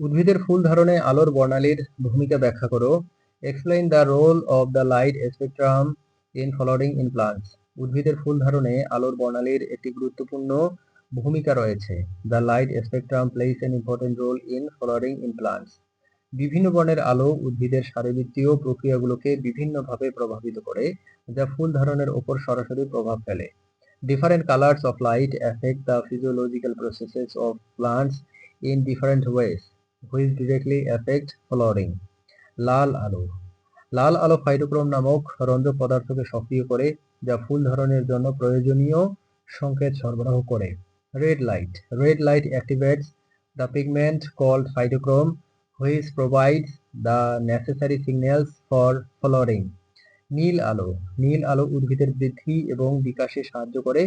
উদ্ভিদের ফুল ধারণে আলোর বর্ণালীর ভূমিকা ব্যাখ্যা করো। Explain the role of the light spectrum in flowering in plants. উদ্ভিদের ফুল ধারণে আলোর বর্ণালীর একটি গুরুত্বপূর্ণ ভূমিকা রয়েছে। The light spectrum plays an important role in flowering in plants. বিভিন্ন বর্ণের আলো উদ্ভিদের শারীরবৃত্তীয় প্রক্রিয়াগুলোকে বিভিন্নভাবে প্রভাবিত করে, যা ফুল ধারণের ওপর সরাসরি প্রভাব ফেলে। Different colors of light affect the physiological processes of plants in different ways, which directly affect flowering. লাল আলো। লাল আলো ফাইটোক্রোম নামক রঞ্জক পদার্থকে সক্রিয় করে, যা ফুল ধারণের জন্য প্রয়োজনীয় সংকেত সরবরাহ করে। Red light. Red light activates the pigment called phytochrome, which provides the necessary signals for flowering. নীল আলো। নীল আলো উদ্ভিদের বৃদ্ধি এবং বিকাশে সাহায্য করে,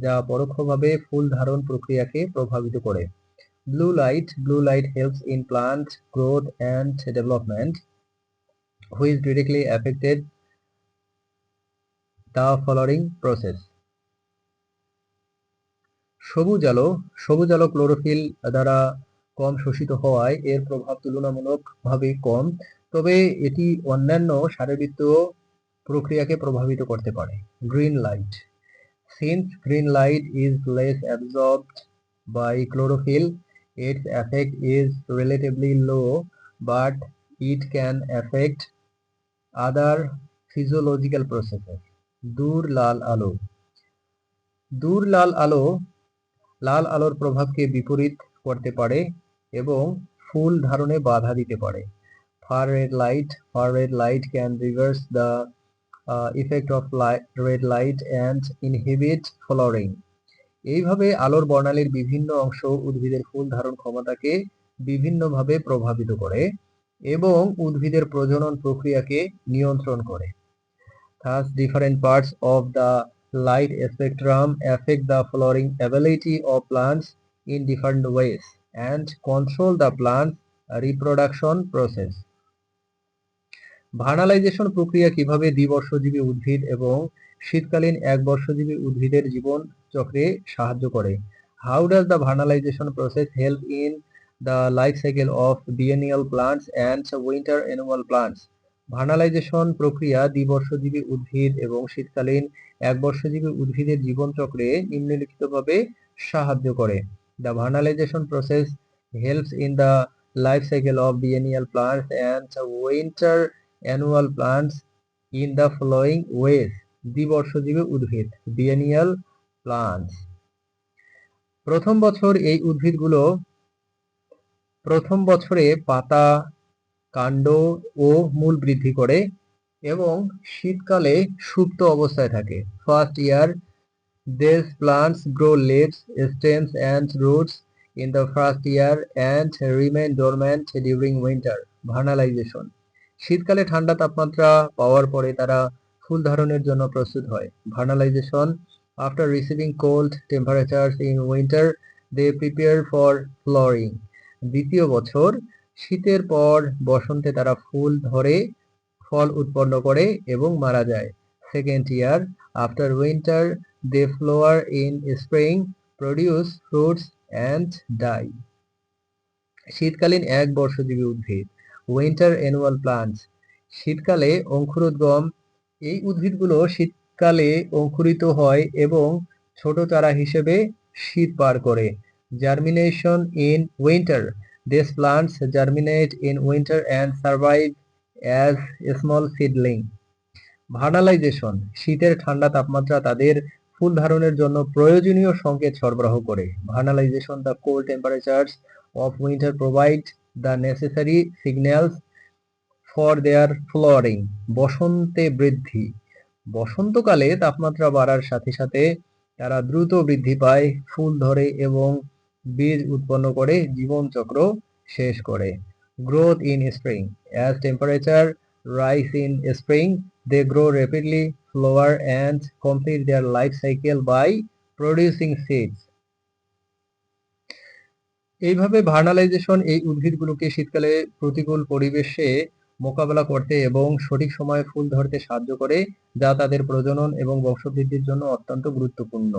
যা পরোক্ষভাবে ফুল ধারণ প্রক্রিয়াকে প্রভাবিত করে। Blue light. Blue light helps in plant growth and development, which directly affected the flowering process. সবুজ আলো। সবুজ আলো ক্লোরোফিল দ্বারা কম শোষিত হওয়ায় এর প্রভাব তুলনামূলকভাবে কম, তবে এটি অন্যান্য শারীরবৃত্তীয় প্রক্রিয়াকে প্রভাবিত করতে পারে। Green light. Since green light is less absorbed by chlorophyll, its effect is relatively low, but it can affect other physiological processes. দূর লাল আলো। দূর লাল আলো লাল আলোর প্রভাবকে বিপরীত করতে পারে এবং ফুল ধারণে বাধা দিতে পারে। Far red light. Far red light can reverse the effect of red light and inhibit flowering. এইভাবে আলোর বর্ণালীর বিভিন্ন অংশ উদ্ভিদের ফুল ধারণ ক্ষমতাকে বিভিন্নভাবে প্রভাবিত করে এবং উদ্ভিদের প্রজনন প্রক্রিয়াকে নিয়ন্ত্রণ করে। Thus, different parts of the light spectrum affect the flowering ability of plants in different ways and control the plant's reproduction process. Vernalisation প্রক্রিয়া কিভাবে দ্বিবর্ষজীবী উদ্ভিদ এবং শীতকালীন একবর্ষজীবী উদ্ভিদের জীবন চক্রে সাহায্য করে? How does the vernalization process help in the life cycle of biennial plants and winter annual plants? Vernalisation প্রক্রিয়া দ্বিবর্ষজীবী উদ্ভিদ এবং শীতকালীন একবর্ষজীবী উদ্ভিদের জীবন চক্রে নিম্নলিখিতভাবে সাহায্য করে। The vernalization process helps in the life cycle of biennial plants and winter annual plants in the following ways. দ্বিবর্ষজীবী উদ্ভিদ biennial plants. প্রথম বছরে পাতা, কাণ্ড ও মূল বৃদ্ধি করে এবং শীতকালে সুপ্ত অবস্থায় থাকে। First year, these plants grow leaves, stems and roots in the first year and remain dormant during winter. Vernalization. শীতকালে ঠান্ডা তাপমাত্রা পাওয়ার পরে তারা ফুল ধারণের জন্য প্রস্তুত হয়। Vernalization. After receiving cold temperatures in winter, they prepare for flowering. দ্বিতীয় বছর, শীতের পর বসন্তে তারা ফুল ধরে ফল উৎপন্ন করে এবং মারা যায়। Second year, after winter, they flower in spring, produce fruits and die. শীতকালীন একবর্ষজীবী উদ্ভিদ উইন্টার অ্যানুয়াল প্লান্টস। শীতকালে অঙ্কুরোদ্গম। এই উদ্ভিদগুলো শীতকালে অঙ্কুরিত হয় এবং ছোট চারা হিসেবে শীত পার করে। Germination in winter. These plants germinate in winter and survive as small seedling. Vernalisation. শীতের ঠান্ডা তাপমাত্রা তাদের ফুল ধারণের জন্য প্রয়োজনীয় সংকেত সরবরাহ করে। Vernalisation. The cold temperatures of winter provide the necessary signals for their flowering. বসন্তে বৃদ্ধি। বসন্তকালে তাপমাত্রা বাড়ার সাথে সাথে তারা দ্রুত বৃদ্ধি পায়, ফুল ধরে এবং বীজ উৎপন্ন করে জীবনচক্র শেষ করে। Growth in spring. As temperature rise in spring, they grow rapidly, flower and complete their life cycle by producing seeds. এইভাবে ভার্নালাইজেশন এই উদ্ভিদগুলোকে শীতকালে প্রতিকূল পরিবেশে মোকাবেলা করতে এবং সঠিক সময়ে ফুল ধরতে সাহায্য করে, যা তাদের প্রজনন এবং বংশবৃদ্ধির জন্য অত্যন্ত গুরুত্বপূর্ণ।